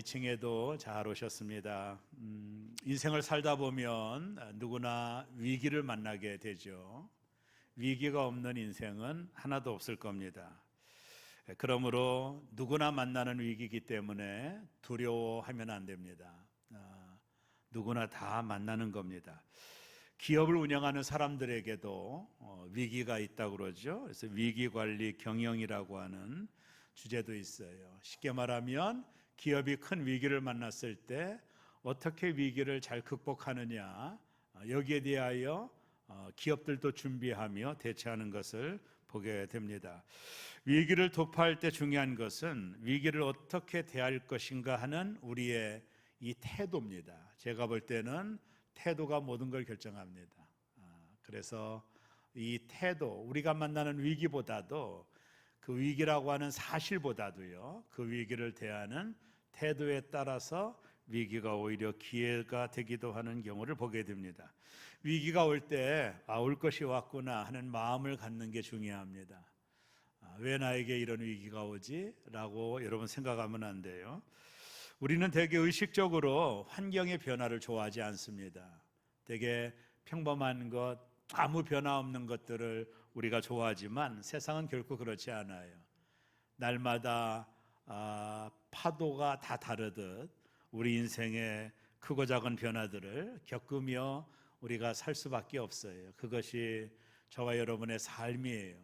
2층에도 잘 오셨습니다. 인생을 살다 보면 누구나 위기를 만나게 되죠. 위기가 없는 인생은 하나도 없을 겁니다. 그러므로 누구나 만나는 위기이기 때문에 두려워하면 안 됩니다. 누구나 다 만나는 겁니다. 기업을 운영하는 사람들에게도 위기가 있다고 그러죠. 그래서 위기관리 경영이라고 하는 주제도 있어요. 쉽게 말하면 기업이 큰 위기를 만났을 때 어떻게 위기를 잘 극복하느냐, 여기에 대하여 기업들도 준비하며 대처하는 것을 보게 됩니다. 위기를 돌파할 때 중요한 것은 위기를 어떻게 대할 것인가 하는 우리의 이 태도입니다. 제가 볼 때는 태도가 모든 걸 결정합니다. 그래서 이 태도, 우리가 만나는 위기보다도 그 위기라고 하는 사실보다도요, 그 위기를 대하는 태도에 따라서 위기가 오히려 기회가 되기도 하는 경우를 보게 됩니다. 위기가 올 때, 올 것이 왔구나 하는 마음을 갖는 게 중요합니다. 왜 나에게 이런 위기가 오지? 라고 여러분 생각하면 안 돼요. 우리는 되게 의식적으로 환경의 변화를 좋아하지 않습니다. 되게 평범한 것, 아무 변화 없는 것들을 우리가 좋아하지만 세상은 결코 그렇지 않아요. 날마다 파도가 다 다르듯 우리 인생의 크고 작은 변화들을 겪으며 우리가 살 수밖에 없어요. 그것이 저와 여러분의 삶이에요.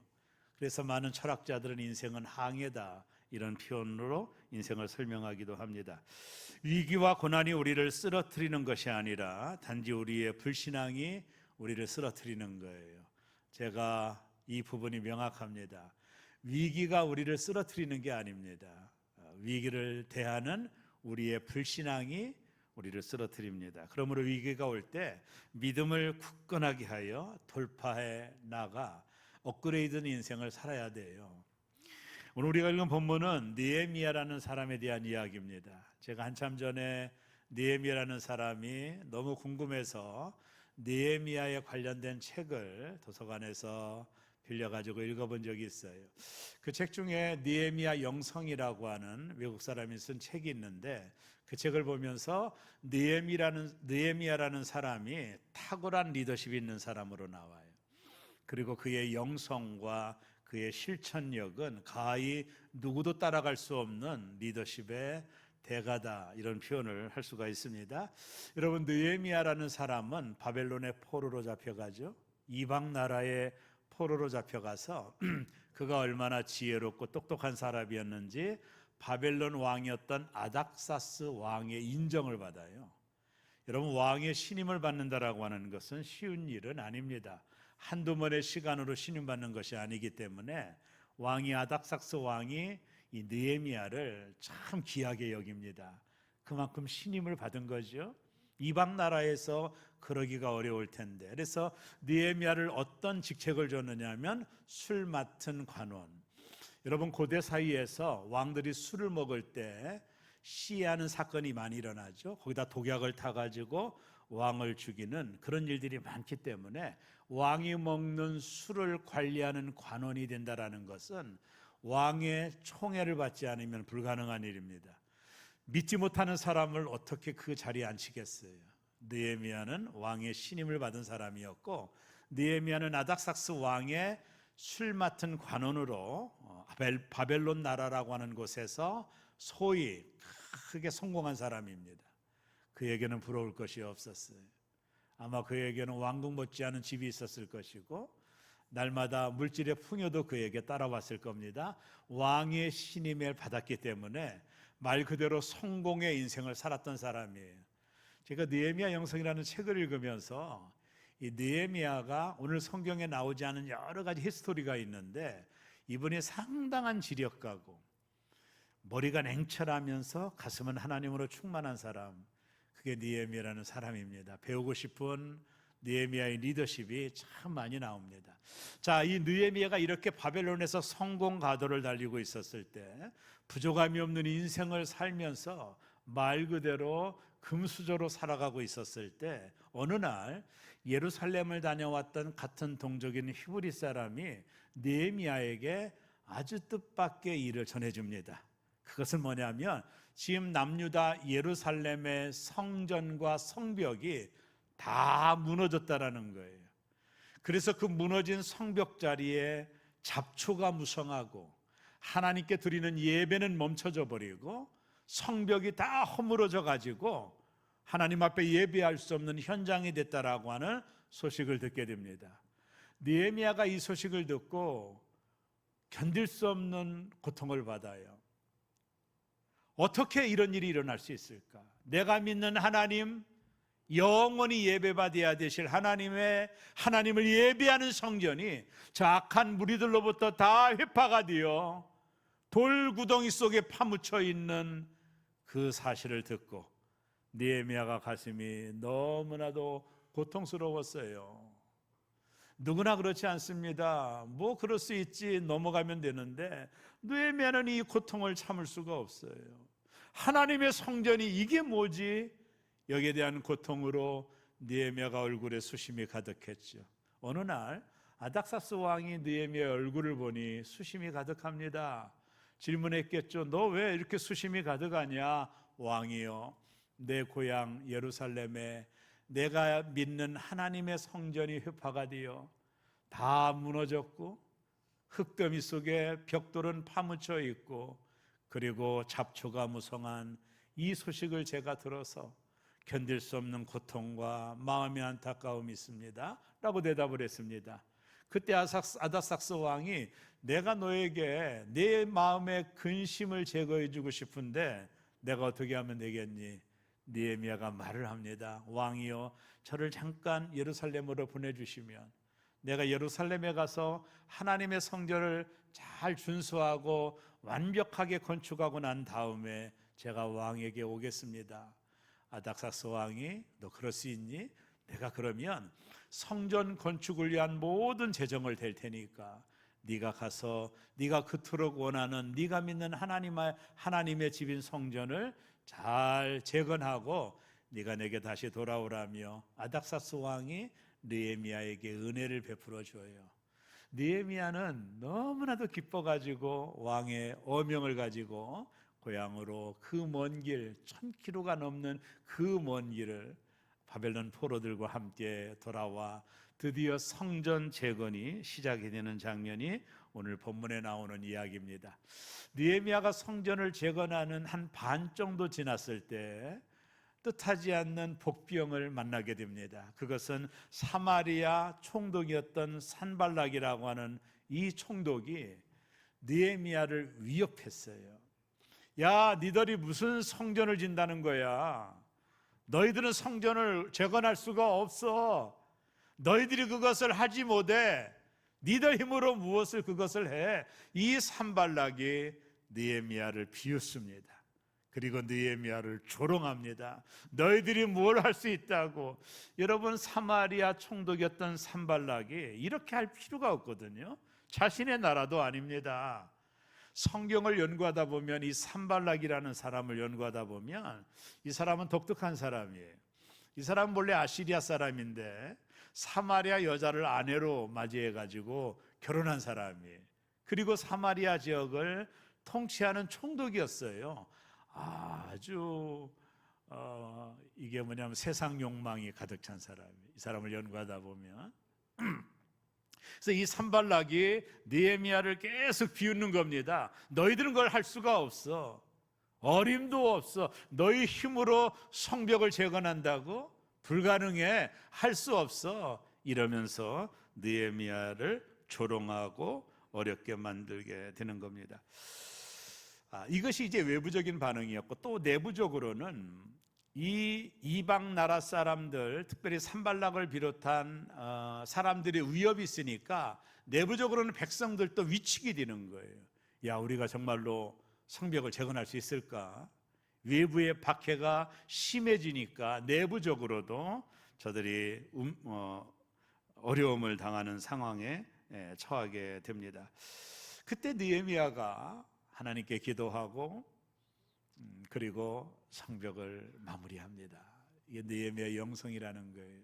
그래서 많은 철학자들은 인생은 항해다, 이런 표현으로 인생을 설명하기도 합니다. 위기와 고난이 우리를 쓰러뜨리는 것이 아니라 단지 우리의 불신앙이 우리를 쓰러뜨리는 거예요. 제가 이 부분이 명확합니다. 위기가 우리를 쓰러뜨리는 게 아닙니다. 위기를 대하는 우리의 불신앙이 우리를 쓰러뜨립니다. 그러므로 위기가 올 때 믿음을 굳건하게 하여 돌파해 나가 업그레이드된 인생을 살아야 돼요. 오늘 우리가 읽은 본문은 느헤미야라는 사람에 대한 이야기입니다. 제가 한참 전에 느헤미야라는 사람이 너무 궁금해서 느헤미야에 관련된 책을 도서관에서 빌려가지고 읽어본 적이 있어요. 그 책 중에 느헤미야 영성이라고 하는 외국 사람이 쓴 책이 있는데 그 책을 보면서 느헤미야라는 사람이 탁월한 리더십이 있는 사람으로 나와요. 그리고 그의 영성과 그의 실천력은 가히 누구도 따라갈 수 없는 리더십의 대가다, 이런 표현을 할 수가 있습니다. 여러분, 느헤미야라는 사람은 바벨론의 포로로 잡혀가죠. 이방 나라의 포로로 잡혀가서 그가 얼마나 지혜롭고 똑똑한 사람이었는지 바벨론 왕이었던 아닥사스 왕의 인정을 받아요. 여러분, 왕의 신임을 받는다라고 하는 것은 쉬운 일은 아닙니다. 한두 번의 시간으로 신임받는 것이 아니기 때문에 아닥삭스 왕이 이 느헤미야를 참 귀하게 여깁니다. 그만큼 신임을 받은 거죠. 이방 나라에서 그러기가 어려울 텐데, 그래서 느헤미야를 어떤 직책을 줬느냐 하면 술 맡은 관원. 여러분, 고대 사이에서 왕들이 술을 먹을 때 시해하는 사건이 많이 일어나죠. 거기다 독약을 타가지고 왕을 죽이는 그런 일들이 많기 때문에 왕이 먹는 술을 관리하는 관원이 된다라는 것은 왕의 총애를 받지 않으면 불가능한 일입니다. 믿지 못하는 사람을 어떻게 그 자리에 앉히겠어요? 느헤미야는 왕의 신임을 받은 사람이었고, 느헤미야는 아닥삭스 왕의 술 맡은 관원으로 바벨론 나라라고 하는 곳에서 소위 크게 성공한 사람입니다. 그에게는 부러울 것이 없었어요. 아마 그에게는 왕궁 못지않은 집이 있었을 것이고 날마다 물질의 풍요도 그에게 따라왔을 겁니다. 왕의 신임을 받았기 때문에 말 그대로 성공의 인생을 살았던 사람이에요. 제가 느헤미야 영성이라는 책을 읽으면서 이 느헤미야가 오늘 성경에 나오지 않은 여러 가지 히스토리가 있는데 이분이 상당한 지력가고 머리가 냉철하면서 가슴은 하나님으로 충만한 사람, 그게 느헤미야라는 사람입니다. 배우고 싶은 느헤미야의 리더십이 참 많이 나옵니다. 자, 이 느헤미야가 이렇게 바벨론에서 성공 가도를 달리고 있었을 때 부족함이 없는 인생을 살면서 말 그대로 금수저로 살아가고 있었을 때 어느 날 예루살렘을 다녀왔던 같은 동족인 히브리 사람이 느헤미야에게 아주 뜻밖의 일을 전해줍니다. 그것은 뭐냐면 지금 남유다 예루살렘의 성전과 성벽이 다 무너졌다라는 거예요. 그래서 그 무너진 성벽 자리에 잡초가 무성하고 하나님께 드리는 예배는 멈춰져 버리고 성벽이 다 허물어져 가지고 하나님 앞에 예배할 수 없는 현장이 됐다라고 하는 소식을 듣게 됩니다. 느헤미야가 이 소식을 듣고 견딜 수 없는 고통을 받아요. 어떻게 이런 일이 일어날 수 있을까? 내가 믿는 하나님, 영원히 예배받아야 되실 하나님을 예배하는 성전이 저 악한 무리들로부터 다 회파가 되어 돌구덩이 속에 파묻혀 있는 그 사실을 듣고 느헤미야가 가슴이 너무나도 고통스러웠어요. 누구나 그렇지 않습니다. 뭐 그럴 수 있지, 넘어가면 되는데 느헤미야는 이 고통을 참을 수가 없어요. 하나님의 성전이 이게 뭐지? 여기에 대한 고통으로 느헤미야가 얼굴에 수심이 가득했죠. 어느 날 아닥사스 왕이 느헤미야의 얼굴을 보니 수심이 가득합니다. 질문했겠죠. 너 왜 이렇게 수심이 가득하냐? 왕이요, 내 고향 예루살렘에 내가 믿는 하나님의 성전이 회파가 되어 다 무너졌고 흙더미 속에 벽돌은 파묻혀 있고 그리고 잡초가 무성한 이 소식을 제가 들어서 견딜 수 없는 고통과 마음의 안타까움이 있습니다 라고 대답을 했습니다. 그때 아닥삭스 왕이 내가 너에게 내 마음의 근심을 제거해 주고 싶은데 내가 어떻게 하면 되겠니? 느헤미야가 말을 합니다. 왕이여, 저를 잠깐 예루살렘으로 보내주시면 내가 예루살렘에 가서 하나님의 성전을 잘 준수하고 완벽하게 건축하고 난 다음에 제가 왕에게 오겠습니다. 아닥사스 왕이 너 그럴 수 있니? 내가 그러면 성전 건축을 위한 모든 재정을 댈 테니까 네가 가서 네가 그토록 원하는 네가 믿는 하나님의 집인 성전을 잘 재건하고 네가 내게 다시 돌아오라며 아닥사스 왕이 느헤미야에게 은혜를 베풀어 줘요. 느헤미야는 너무나도 기뻐가지고 왕의 어명을 가지고 고향으로 그 먼 길, 1000km가 넘는 그 먼 길을 바벨론 포로들과 함께 돌아와 드디어 성전 재건이 시작이 되는 장면이 오늘 본문에 나오는 이야기입니다. 느헤미야가 성전을 재건하는 한 반 정도 지났을 때 뜻하지 않는 복병을 만나게 됩니다. 그것은 사마리아 총독이었던 산발락이라고 하는 이 총독이 느헤미야를 위협했어요. 야, 니들이 무슨 성전을 짓는다는 거야? 너희들은 성전을 재건할 수가 없어. 너희들이 그것을 하지 못해. 니들 힘으로 무엇을 그것을 해? 이 산발락이 느헤미야를 비웃습니다. 그리고 느헤미야를 조롱합니다. 너희들이 뭘 할 수 있다고. 여러분, 사마리아 총독이었던 산발락이 이렇게 할 필요가 없거든요. 자신의 나라도 아닙니다. 성경을 연구하다 보면 이 산발락이라는 사람을 연구하다 보면 이 사람은 독특한 사람이에요. 이 사람은 원래 아시리아 사람인데 사마리아 여자를 아내로 맞이해가지고 결혼한 사람이에요. 그리고 사마리아 지역을 통치하는 총독이었어요. 아주 이게 뭐냐면 세상 욕망이 가득 찬 사람이에요. 이 사람을 연구하다 보면 그래서 이 산발락이 느헤미야를 계속 비웃는 겁니다. 너희들은 그걸 할 수가 없어. 어림도 없어. 너희 힘으로 성벽을 재건한다고? 불가능해. 할 수 없어. 이러면서 느헤미야를 조롱하고 어렵게 만들게 되는 겁니다. 이것이 이제 외부적인 반응이었고, 또 내부적으로는 이 이방 나라 사람들, 특별히 산발락을 비롯한 사람들의 위협이 있으니까 내부적으로는 백성들도 위축이 되는 거예요. 야, 우리가 정말로 성벽을 재건할 수 있을까? 외부의 박해가 심해지니까 내부적으로도 저들이 어려움을 당하는 상황에 처하게 됩니다. 그때 느헤미야가 하나님께 기도하고 그리고 성벽을 마무리합니다. 이게 느헤미야의 영성이라는 거예요.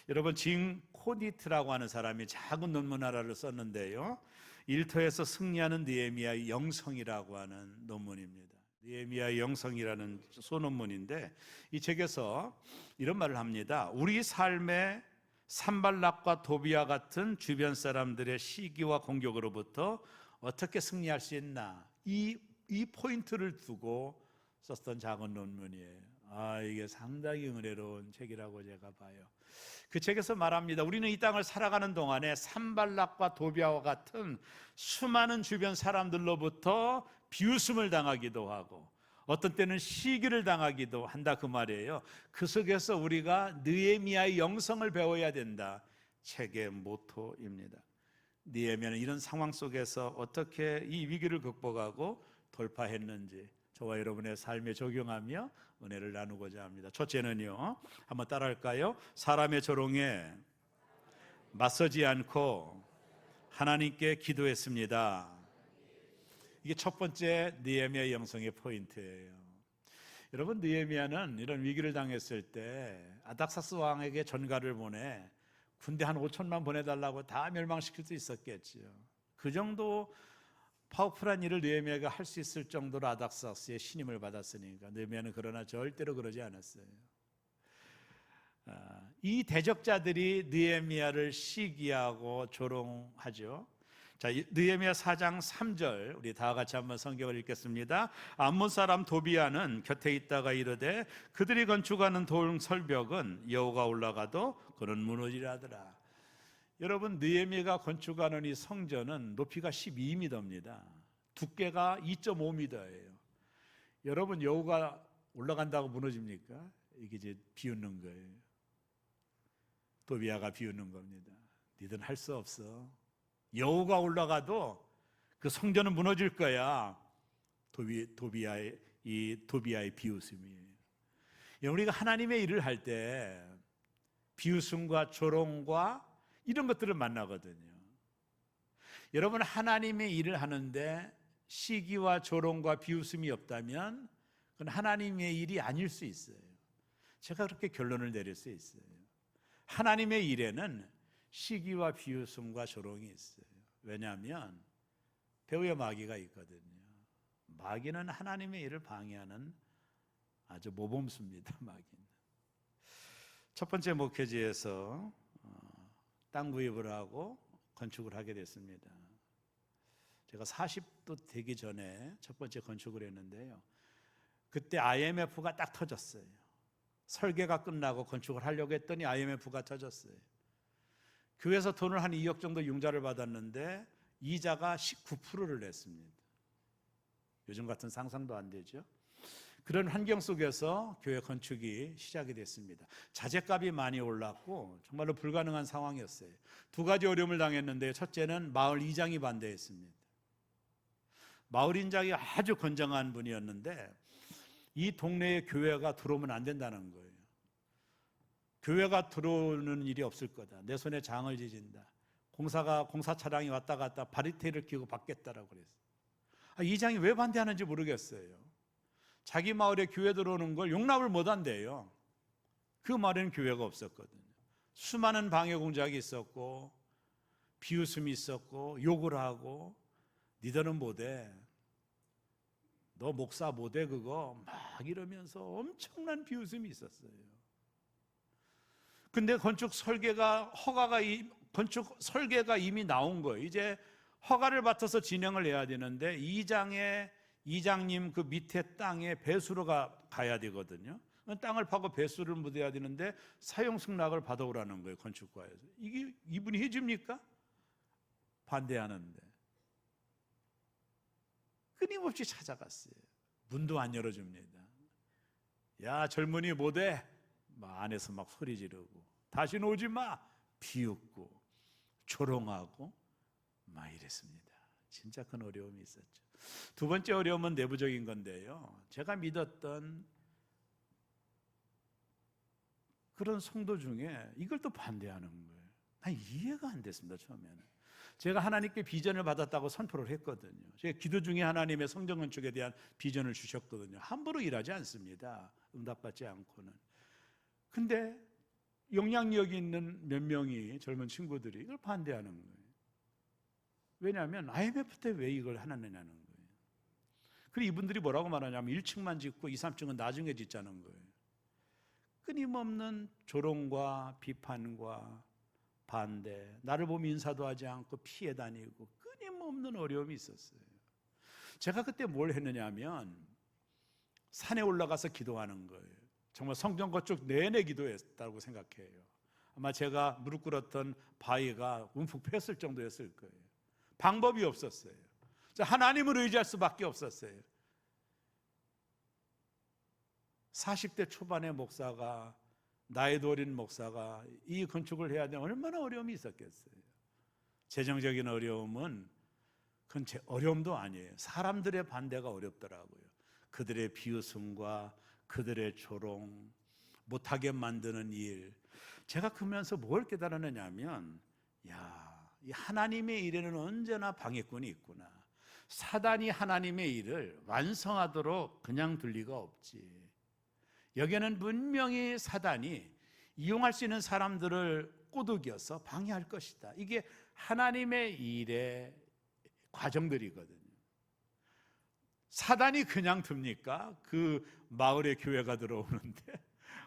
여러분, 징 코디트라고 하는 사람이 작은 논문 하나를 썼는데요, 일터에서 승리하는 느헤미야의 영성이라고 하는 논문입니다. 느헤미야의 영성이라는 소논문인데 이 책에서 이런 말을 합니다. 우리 삶에 산발락과 도비아 같은 주변 사람들의 시기와 공격으로부터 어떻게 승리할 수 있나, 이 포인트를 두고 썼던 작은 논문이에요. 이게 상당히 은혜로운 책이라고 제가 봐요. 그 책에서 말합니다. 우리는 이 땅을 살아가는 동안에 산발락과 도비아와 같은 수많은 주변 사람들로부터 비웃음을 당하기도 하고 어떤 때는 시기를 당하기도 한다, 그 말이에요. 그 속에서 우리가 느헤미야의 영성을 배워야 된다, 책의 모토입니다. 느헤미야는 이런 상황 속에서 어떻게 이 위기를 극복하고 돌파했는지 저와 여러분의 삶에 적용하며 은혜를 나누고자 합니다. 첫째는요, 한번 따라할까요? 사람의 조롱에 맞서지 않고 하나님께 기도했습니다. 이게 첫 번째 느헤미야의 영성의 포인트예요. 여러분, 느헤미야는 이런 위기를 당했을 때 아닥사스 왕에게 전가를 보내 군대 한 5천만 보내달라고 다 멸망시킬 수 있었겠지요. 그 정도 파워풀한 일을 느헤미야가 할 수 있을 정도로 아닥사스의 신임을 받았으니까 느헤미야는 그러나 절대로 그러지 않았어요. 이 대적자들이 느헤미야를 시기하고 조롱하죠. 자, 느헤미야 4장 3절 우리 다 같이 한번 성경을 읽겠습니다. 암몬 사람 도비아는 곁에 있다가 이르되 그들이 건축하는 돌 설벽은 여호가 올라가도 그는 무너지라 하더라. 여러분, 느헤미야가 건축하는 이 성전은 높이가 12m입니다. 두께가 2.5m예요. 여러분, 여호가 올라간다고 무너집니까? 이게 이제 비웃는 거예요. 도비아가 비웃는 겁니다. 니들은 할 수 없어. 여호가 올라가도 그 성전은 무너질 거야. 도비아의 비웃음이에요. 우리가 하나님의 일을 할 때 비웃음과 조롱과 이런 것들을 만나거든요. 여러분, 하나님의 일을 하는데 시기와 조롱과 비웃음이 없다면 그건 하나님의 일이 아닐 수 있어요. 제가 그렇게 결론을 내릴 수 있어요. 하나님의 일에는 시기와 비웃음과 조롱이 있어요. 왜냐하면 배후에 마귀가 있거든요. 마귀는 하나님의 일을 방해하는 아주 모범수입니다. 마귀는. 첫 번째 목회지에서 땅 구입을 하고 건축을 하게 됐습니다. 제가 40도 되기 전에 첫 번째 건축을 했는데요. 그때 IMF가 딱 터졌어요. 설계가 끝나고 건축을 하려고 했더니 IMF가 터졌어요. 교회에서 돈을 한 2억 정도 융자를 받았는데 이자가 19%를 냈습니다. 요즘 같은 상상도 안 되죠. 그런 환경 속에서 교회 건축이 시작이 됐습니다. 자재값이 많이 올랐고 정말로 불가능한 상황이었어요. 두 가지 어려움을 당했는데, 첫째는 마을 이장이 반대했습니다. 마을 이장이 아주 건장한 분이었는데 이 동네에 교회가 들어오면 안 된다는 거예요. 교회가 들어오는 일이 없을 거다. 내 손에 장을 지진다. 공사 차량이 왔다 갔다 바리테이를 끼고 받겠다라고 그랬어요. 이장이 왜 반대하는지 모르겠어요. 자기 마을에 교회 들어오는 걸 용납을 못 한대요. 그 마을에는 교회가 없었거든요. 수많은 방해 공작이 있었고 비웃음이 있었고 욕을 하고 니들은 못해, 너 목사 못해, 그거 막 이러면서 엄청난 비웃음이 있었어요. 근데 건축 설계가 이미 나온 거예요. 이제 허가를 받아서 진행을 해야 되는데 이장님 그 밑에 땅에 배수로가 가야 되거든요. 땅을 파고 배수를 묻어야 되는데 사용 승낙을 받아오라는 거예요, 건축과에서. 이게 이분이 해줍니까? 반대하는데 끊임없이 찾아갔어요. 문도 안 열어줍니다. 야, 젊은이 못해? 안에서 막 소리 지르고 다시는 오지 마, 비웃고 조롱하고 막 이랬습니다. 진짜 큰 어려움이 있었죠. 두 번째 어려움은 내부적인 건데요, 제가 믿었던 그런 성도 중에 이걸 또 반대하는 거예요. 난 이해가 안 됐습니다. 처음에는 제가 하나님께 비전을 받았다고 선포를 했거든요. 제가 기도 중에 하나님의 성전 건축에 대한 비전을 주셨거든요. 함부로 일하지 않습니다. 응답받지 않고는. 근데 영향력이 있는 몇 명이 젊은 친구들이 이걸 반대하는 거예요. 왜냐하면 IMF 때 왜 이걸 하느냐는 거예요. 그리고 이분들이 뭐라고 말하냐면 1층만 짓고 2, 3층은 나중에 짓자는 거예요. 끊임없는 조롱과 비판과 반대, 나를 보면 인사도 하지 않고 피해 다니고 끊임없는 어려움이 있었어요. 제가 그때 뭘 했느냐면 산에 올라가서 기도하는 거예요. 정말 성경 건축 내내 기도했다고 생각해요. 아마 제가 무릎 꿇었던 바위가 움푹 패였을 정도였을 거예요. 방법이 없었어요. 하나님을 의지할 수밖에 없었어요. 40대 초반의 목사가, 나이도 어린 목사가 이 건축을 해야 되는 얼마나 어려움이 있었겠어요. 재정적인 어려움은 그건 제 어려움도 아니에요. 사람들의 반대가 어렵더라고요. 그들의 비웃음과 그들의 조롱, 못하게 만드는 일. 제가 그러면서 뭘 깨달았느냐면, 이 하나님의 일에는 언제나 방해꾼이 있구나. 사단이 하나님의 일을 완성하도록 그냥 둘 리가 없지. 여기에는 분명히 사단이 이용할 수 있는 사람들을 꼬드겨서 방해할 것이다. 이게 하나님의 일의 과정들이거든요. 사단이 그냥 둡니까? 그 마을에 교회가 들어오는데,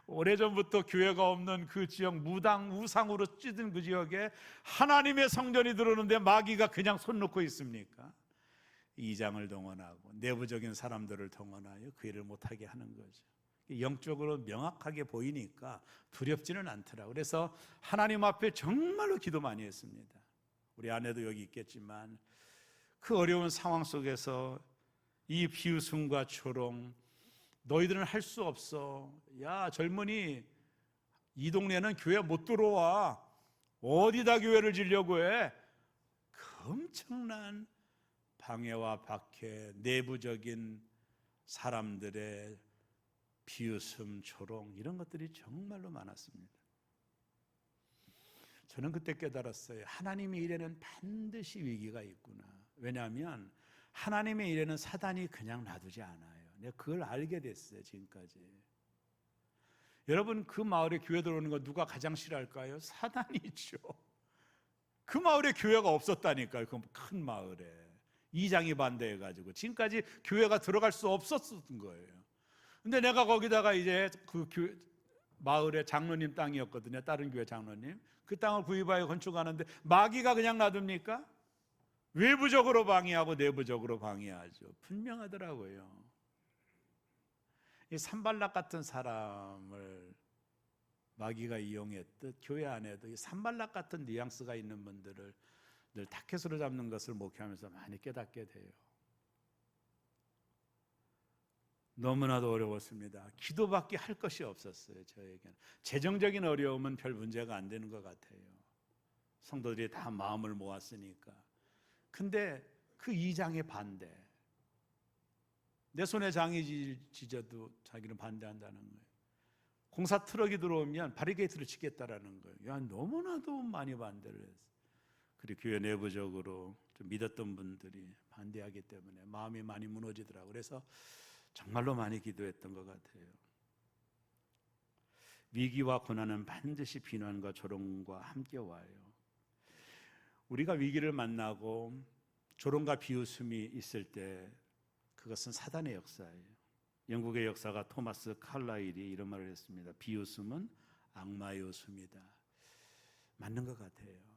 오래전부터 교회가 없는 그 지역, 무당, 우상으로 찌든 그 지역에 하나님의 성전이 들어오는데 마귀가 그냥 손 놓고 있습니까? 이장을 동원하고 내부적인 사람들을 동원하여 그 일을 못하게 하는 거죠. 영적으로 명확하게 보이니까 두렵지는 않더라고요. 그래서 하나님 앞에 정말로 기도 많이 했습니다. 우리 아내도 여기 있겠지만 그 어려운 상황 속에서 이 비웃음과 조롱, 너희들은 할 수 없어. 야, 젊은이, 이 동네는 교회 못 들어와. 어디다 교회를 지려고 해? 그 엄청난 방해와 박해, 내부적인 사람들의 비웃음, 조롱, 이런 것들이 정말로 많았습니다. 저는 그때 깨달았어요. 하나님의 일에는 반드시 위기가 있구나. 왜냐하면 하나님의 일에는 사단이 그냥 놔두지 않아요. 내가 그걸 알게 됐어요, 지금까지. 여러분, 그 마을에 교회 들어오는 거 누가 가장 싫어할까요? 사단이죠. 그 마을에 교회가 없었다니까요. 그 큰 마을에 이장이 반대해가지고 지금까지 교회가 들어갈 수 없었던 거예요. 근데 내가 거기다가 이제 그 마을의 장로님 땅이었거든요. 다른 교회 장로님. 그 땅을 구입하여 건축하는데 마귀가 그냥 놔둡니까? 외부적으로 방해하고 내부적으로 방해하죠. 분명하더라고요. 이 산발락 같은 사람을 마귀가 이용했듯 교회 안에도 이 산발락 같은 뉘앙스가 있는 분들을 늘 타켓으로 잡는 것을 목회하면서 많이 깨닫게 돼요. 너무나도 어려웠습니다. 기도밖에 할 것이 없었어요. 저에게는 재정적인 어려움은 별 문제가 안 되는 것 같아요. 성도들이 다 마음을 모았으니까. 근데 그 이장의 반대, 내 손에 장이 지져도 자기는 반대한다는 거예요. 공사 트럭이 들어오면 바리게이트를 치겠다라는 거예요. 야, 너무나도 많이 반대를 했어요. 그리고 교회 내부적으로 좀 믿었던 분들이 반대하기 때문에 마음이 많이 무너지더라고요. 그래서 정말로 많이 기도했던 것 같아요. 위기와 고난은 반드시 비난과 조롱과 함께 와요. 우리가 위기를 만나고 조롱과 비웃음이 있을 때 그것은 사단의 역사예요. 영국의 역사가 토마스 칼라일이 이런 말을 했습니다. 비웃음은 악마의 웃음이다. 맞는 것 같아요.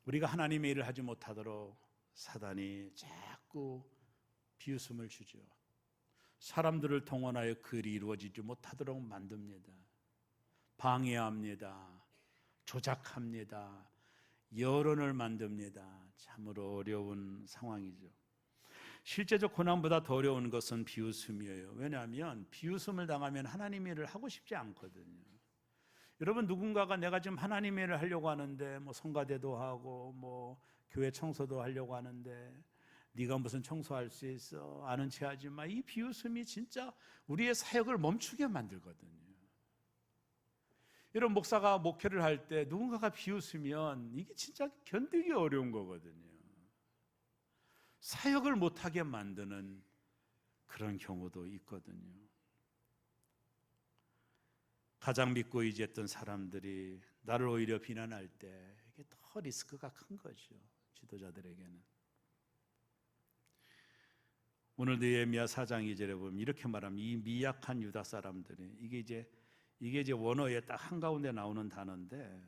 우리가 하나님의 일을 하지 못하도록 사단이 자꾸 비웃음을 주죠. 사람들을 동원하여 그 일이 이루어지지 못하도록 만듭니다. 방해합니다. 조작합니다. 여론을 만듭니다. 참으로 어려운 상황이죠. 실제적 고난보다 더 어려운 것은 비웃음이에요. 왜냐하면 비웃음을 당하면 하나님의 일을 하고 싶지 않거든요. 여러분, 누군가가 내가 지금 하나님의 일을 하려고 하는데 성가대도 하고 교회 청소도 하려고 하는데 네가 무슨 청소할 수 있어? 아는 체 하지 마. 이 비웃음이 진짜 우리의 사역을 멈추게 만들거든요. 여러분, 목사가 목회를 할 때 누군가가 비웃으면 이게 진짜 견디기 어려운 거거든요. 사역을 못하게 만드는 그런 경우도 있거든요. 가장 믿고 의지했던 사람들이 나를 오히려 비난할 때 이게 더 리스크가 큰 거죠. 지도자들에게는. 오늘 느헤미야 4장 2절에 보면 이렇게 말합니다. 이 미약한 유다 사람들이, 이게 이제 원어에 딱 한가운데 나오는 단어인데,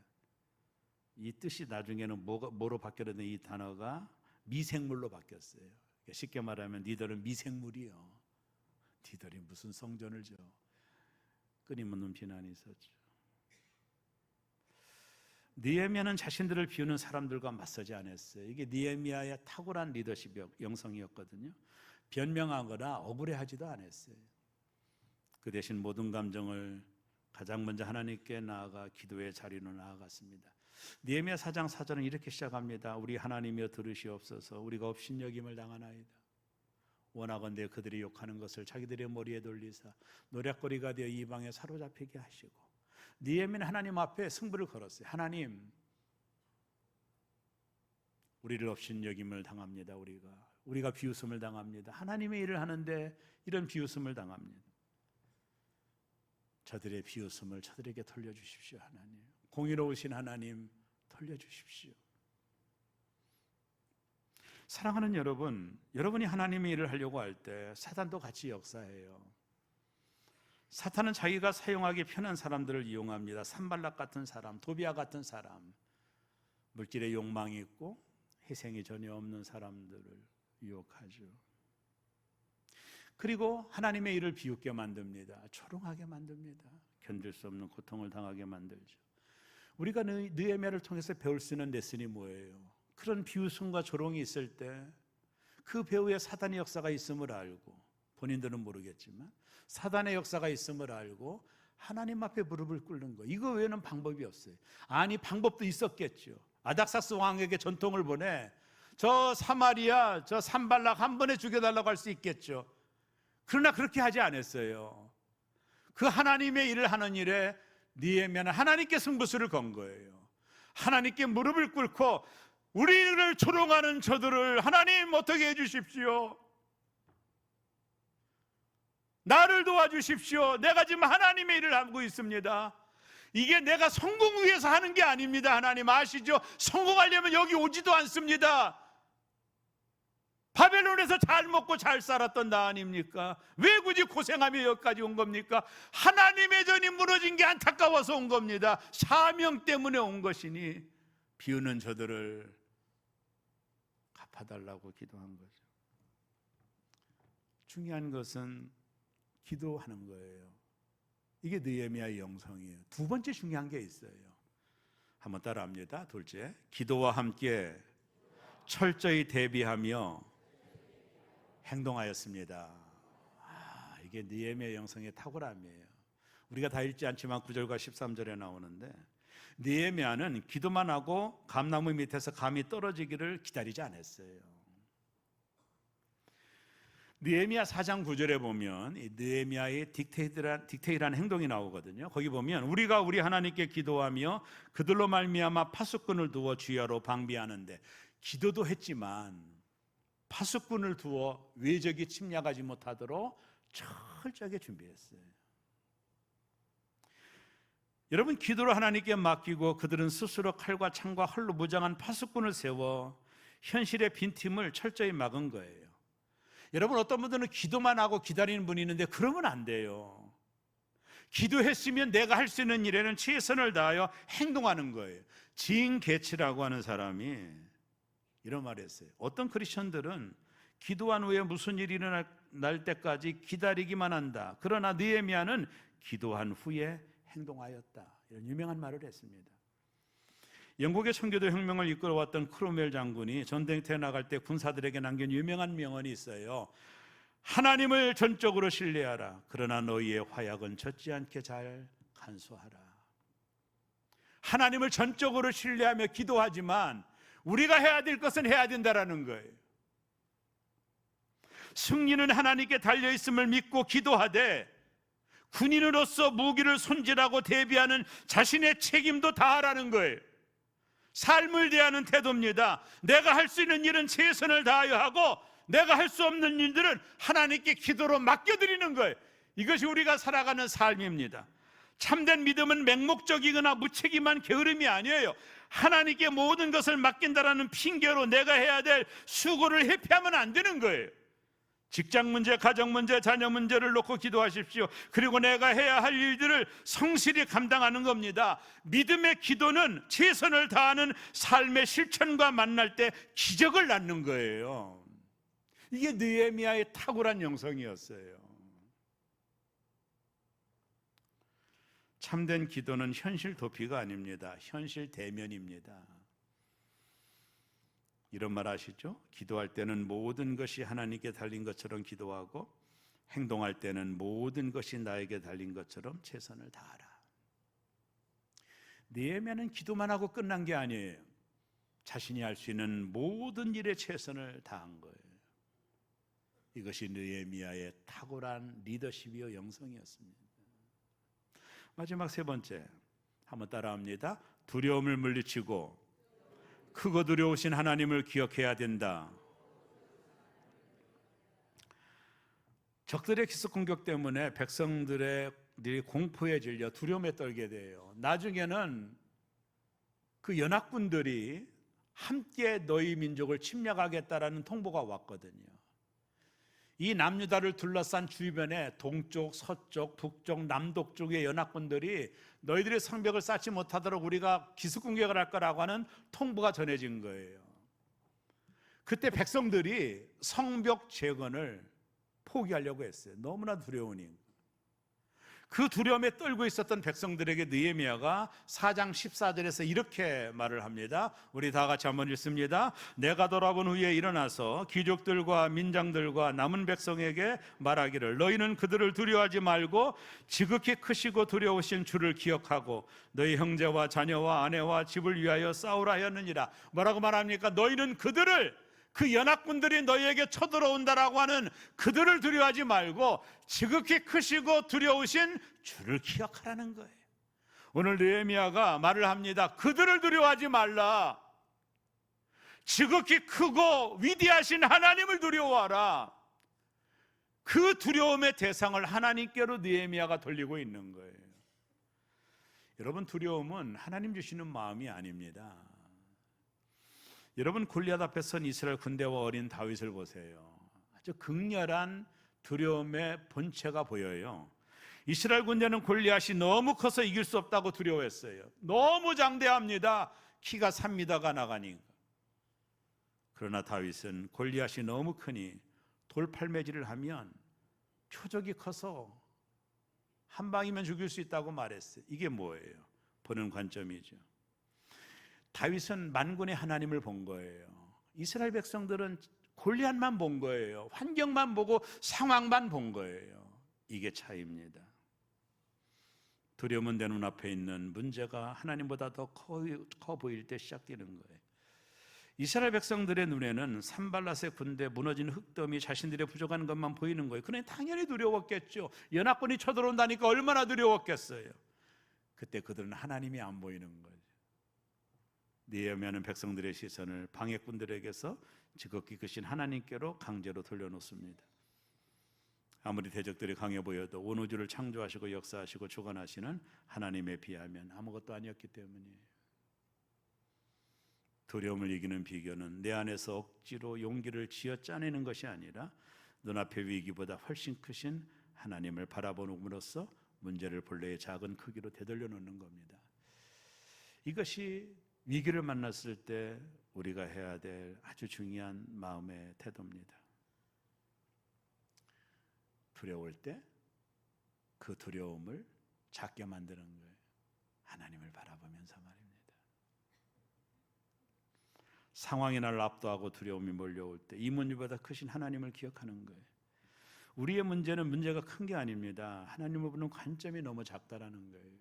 이 뜻이 나중에는 뭐로 바뀌었는데, 이 단어가 미생물로 바뀌었어요. 쉽게 말하면 니들은 미생물이요. 니들이 무슨 성전을 져. 끊임없는 비난이 있었죠. 느헤미야는 자신들을 비우는 사람들과 맞서지 않았어요. 이게 느헤미야의 탁월한 리더십 영성이었거든요. 변명하거나 억울해하지도 않았어요. 그 대신 모든 감정을 가장 먼저 하나님께 나아가 기도의 자리로 나아갔습니다. 느헤미야 4장 4절은 이렇게 시작합니다. 우리 하나님이여 들으시옵소서. 우리가 업신여김을 당하나이다. 원하건대 그들이 욕하는 것을 자기들의 머리에 돌리사 노략거리가 되어 이방에 사로잡히게 하시고. 느헤미야는 하나님 앞에 승부를 걸었어요. 하나님, 우리를 업신여김을 당합니다. 우리가 비웃음을 당합니다. 하나님의 일을 하는데 이런 비웃음을 당합니다. 저들의 비웃음을 저들에게 돌려주십시오. 하나님, 공의로우신 하나님, 돌려주십시오. 사랑하는 여러분, 여러분이 하나님의 일을 하려고 할 때 사탄도 같이 역사해요. 사탄은 자기가 사용하기 편한 사람들을 이용합니다. 산발락 같은 사람, 도비아 같은 사람, 물질의 욕망이 있고 희생이 전혀 없는 사람들을 유혹하죠. 그리고 하나님의 일을 비웃게 만듭니다. 조롱하게 만듭니다. 견딜 수 없는 고통을 당하게 만들죠. 우리가 느헤미야를 통해서 배울 수 있는 레슨이 뭐예요? 그런 비웃음과 조롱이 있을 때 그 배후에 사단의 역사가 있음을 알고, 본인들은 모르겠지만 사단의 역사가 있음을 알고 하나님 앞에 무릎을 꿇는 거, 이거 외에는 방법이 없어요. 아니, 방법도 있었겠죠. 아닥사스 왕에게 전통을 보내 저 사마리아 저 산발락 한 번에 죽여달라고 할 수 있겠죠. 그러나 그렇게 하지 않았어요. 그 하나님의 일을 하는 일에 느헤미야는 하나님께 승부수를 건 거예요. 하나님께 무릎을 꿇고 우리를 조롱하는 저들을 하나님 어떻게 해주십시오. 나를 도와주십시오. 내가 지금 하나님의 일을 하고 있습니다. 이게 내가 성공을 위해서 하는 게 아닙니다. 하나님 아시죠? 성공하려면 여기 오지도 않습니다. 바벨론에서 잘 먹고 잘 살았던 나 아닙니까? 왜 굳이 고생하며 여기까지 온 겁니까? 하나님의 전이 무너진 게 안타까워서 온 겁니다. 사명 때문에 온 것이니 비우는 저들을 갚아달라고 기도한 거죠. 중요한 것은 기도하는 거예요. 이게 느헤미야의 영성이에요. 두 번째 중요한 게 있어요. 한번 따라합니다. 둘째, 기도와 함께 철저히 대비하며 행동하였습니다. 이게 느헤미야 영성의 탁월함이에요. 우리가 다 읽지 않지만 9절과 13절에 나오는데, 느헤미야는 기도만 하고 감나무 밑에서 감이 떨어지기를 기다리지 않았어요. 느헤미야 4장 9절에 보면 이 느헤미야의 딕테이라는 행동이 나오거든요. 거기 보면 우리가 우리 하나님께 기도하며 그들로 말미암아 파수꾼을 두어 주야로 방비하는데, 기도도 했지만 파수꾼을 두어 외적이 침략하지 못하도록 철저하게 준비했어요. 여러분, 기도를 하나님께 맡기고 그들은 스스로 칼과 창과 활로 무장한 파수꾼을 세워 현실의 빈틈을 철저히 막은 거예요. 여러분, 어떤 분들은 기도만 하고 기다리는 분이 있는데 그러면 안 돼요. 기도했으면 내가 할 수 있는 일에는 최선을 다하여 행동하는 거예요. 진 게츠라고 하는 사람이 이런 말을 했어요. 어떤 크리스천들은 기도한 후에 무슨 일이 일어날 때까지 기다리기만 한다. 그러나 느헤미야는 기도한 후에 행동하였다. 이런 유명한 말을 했습니다. 영국의 청교도 혁명을 이끌어왔던 크로멜 장군이 전쟁터에 나갈 때 군사들에게 남긴 유명한 명언이 있어요. 하나님을 전적으로 신뢰하라. 그러나 너희의 화약은 젖지 않게 잘 간수하라. 하나님을 전적으로 신뢰하며 기도하지만 우리가 해야 될 것은 해야 된다라는 거예요. 승리는 하나님께 달려있음을 믿고 기도하되 군인으로서 무기를 손질하고 대비하는 자신의 책임도 다하라는 거예요. 삶을 대하는 태도입니다. 내가 할 수 있는 일은 최선을 다하여 하고 내가 할 수 없는 일들은 하나님께 기도로 맡겨드리는 거예요. 이것이 우리가 살아가는 삶입니다. 참된 믿음은 맹목적이거나 무책임한 게으름이 아니에요. 하나님께 모든 것을 맡긴다라는 핑계로 내가 해야 될 수고를 회피하면 안 되는 거예요. 직장 문제, 가정 문제, 자녀 문제를 놓고 기도하십시오. 그리고 내가 해야 할 일들을 성실히 감당하는 겁니다. 믿음의 기도는 최선을 다하는 삶의 실천과 만날 때 기적을 낳는 거예요. 이게 느헤미야의 탁월한 영성이었어요. 참된 기도는 현실 도피가 아닙니다. 현실 대면입니다. 이런 말 아시죠? 기도할 때는 모든 것이 하나님께 달린 것처럼 기도하고 행동할 때는 모든 것이 나에게 달린 것처럼 최선을 다하라. 느헤미야는 기도만 하고 끝난 게 아니에요. 자신이 할 수 있는 모든 일에 최선을 다한 거예요. 이것이 느헤미야의 탁월한 리더십이요 영성이었습니다. 마지막 세 번째, 한번 따라합니다. 두려움을 물리치고 크고 두려우신 하나님을 기억해야 된다. 적들의 기습 공격 때문에 백성들의 공포에 질려 두려움에 떨게 돼요. 나중에는 그 연합군들이 함께 너희 민족을 침략하겠다라는 통보가 왔거든요. 이 남유다를 둘러싼 주변에 동쪽, 서쪽, 북쪽, 남독 쪽의 연합군들이 너희들의 성벽을 쌓지 못하도록 우리가 기습공격을 할 거라고 하는 통보가 전해진 거예요. 그때 백성들이 성벽 재건을 포기하려고 했어요. 너무나 두려우니. 그 두려움에 떨고 있었던 백성들에게 느헤미야가 4장 14절에서 이렇게 말을 합니다. 우리 다 같이 한번 읽습니다. 내가 돌아본 후에 일어나서 귀족들과 민장들과 남은 백성에게 말하기를 너희는 그들을 두려워하지 말고 지극히 크시고 두려우신 주를 기억하고 너희 형제와 자녀와 아내와 집을 위하여 싸우라 하였느니라. 뭐라고 말합니까? 너희는 그들을, 그 연합군들이 너희에게 쳐들어온다라고 하는 그들을 두려워하지 말고 지극히 크시고 두려우신 주를 기억하라는 거예요. 오늘 느헤미야가 말을 합니다. 그들을 두려워하지 말라. 지극히 크고 위대하신 하나님을 두려워하라. 그 두려움의 대상을 하나님께로 느헤미야가 돌리고 있는 거예요. 여러분, 두려움은 하나님 주시는 마음이 아닙니다. 여러분, 골리앗 앞에 선 이스라엘 군대와 어린 다윗을 보세요. 아주 극렬한 두려움의 본체가 보여요. 이스라엘 군대는 골리앗이 너무 커서 이길 수 없다고 두려워했어요. 너무 장대합니다. 키가 3m가 나가니까. 그러나 다윗은 골리앗이 너무 크니 돌팔매질을 하면 표적이 커서 한 방이면 죽일 수 있다고 말했어요. 이게 뭐예요? 보는 관점이죠. 다윗은 만군의 하나님을 본 거예요. 이스라엘 백성들은 골리앗만 본 거예요. 환경만 보고 상황만 본 거예요. 이게 차이입니다. 두려움은 내 눈앞에 있는 문제가 하나님보다 더 커 보일 때 시작되는 거예요. 이스라엘 백성들의 눈에는 산발랏의 군대, 무너진 흙더미, 자신들의 부족한 것만 보이는 거예요. 그러니 당연히 두려웠겠죠. 연합군이 쳐들어온다니까 얼마나 두려웠겠어요. 그때 그들은 하나님이 안 보이는 거예요. 느헤미야는 백성들의 시선을 방해꾼들에게서 지극히 크신 하나님께로 강제로 돌려놓습니다. 아무리 대적들이 강해 보여도 온 우주를 창조하시고 역사하시고 주관하시는 하나님에 비하면 아무것도 아니었기 때문이에요. 두려움을 이기는 비결은 내 안에서 억지로 용기를 쥐어짜내는 것이 아니라 눈앞의 위기보다 훨씬 크신 하나님을 바라보는으로써 문제를 본래의 작은 크기로 되돌려 놓는 겁니다. 이것이 위기를 만났을 때 우리가 해야 될 아주 중요한 마음의 태도입니다. 두려울 때 그 두려움을 작게 만드는 거예요. 하나님을 바라보면서 말입니다. 상황이 나를 압도하고 두려움이 몰려올 때 이 문제보다 크신 하나님을 기억하는 거예요. 우리의 문제는 문제가 큰 게 아닙니다. 하나님을 보는 관점이 너무 작다라는 거예요.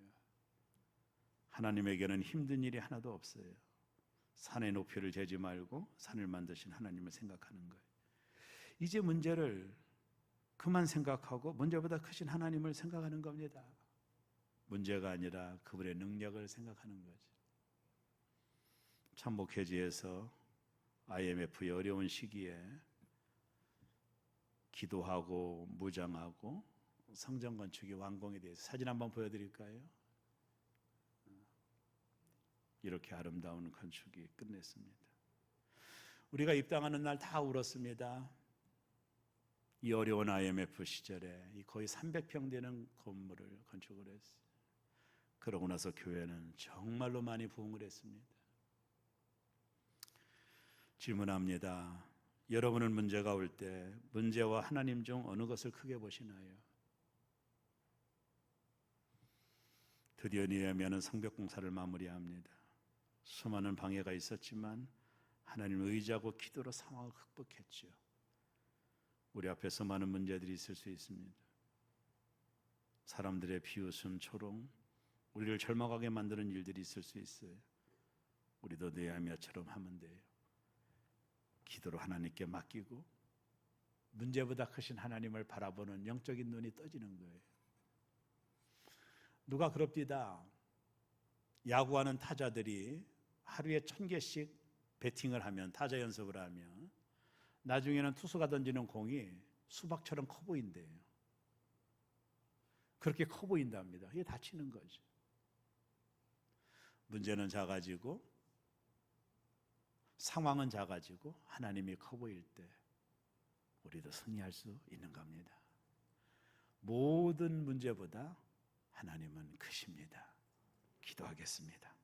하나님에게는 힘든 일이 하나도 없어요. 산의 높이를 재지 말고 산을 만드신 하나님을 생각하는 거예요. 이제 문제를 그만 생각하고 문제보다 크신 하나님을 생각하는 겁니다. 문제가 아니라 그분의 능력을 생각하는 거죠. 참 목회지에서 IMF의 어려운 시기에 기도하고 무장하고 성전 건축이 완공이 돼서 사진 한번 보여드릴까요? 이렇게 아름다운 건축이 끝냈습니다. 우리가 입당하는 날 다 울었습니다. 이 어려운 IMF 시절에 이 거의 300평 되는 건물을 건축을 했어요. 그러고 나서 교회는 정말로 많이 부흥을 했습니다. 질문합니다. 여러분은 문제가 올 때 문제와 하나님 중 어느 것을 크게 보시나요? 드디어 느헤미야는 성벽 공사를 마무리합니다. 수많은 방해가 있었지만 하나님을 의지하고 기도로 상황을 극복했죠. 우리 앞에서 많은 문제들이 있을 수 있습니다. 사람들의 비웃음, 조롱, 우리를 절망하게 만드는 일들이 있을 수 있어요. 우리도 느헤미야처럼 하면 돼요. 기도로 하나님께 맡기고 문제보다 크신 하나님을 바라보는 영적인 눈이 떠지는 거예요. 누가 그럽디다. 야구하는 타자들이 하루에 1000개씩 배팅을 하면, 타자 연습을 하면 나중에는 투수가 던지는 공이 수박처럼 커 보인대요. 그렇게 커 보인답니다. 이게 다치는 거죠. 문제는 작아지고 상황은 작아지고 하나님이 커 보일 때 우리도 승리할 수 있는 겁니다. 모든 문제보다 하나님은 크십니다. 기도하겠습니다.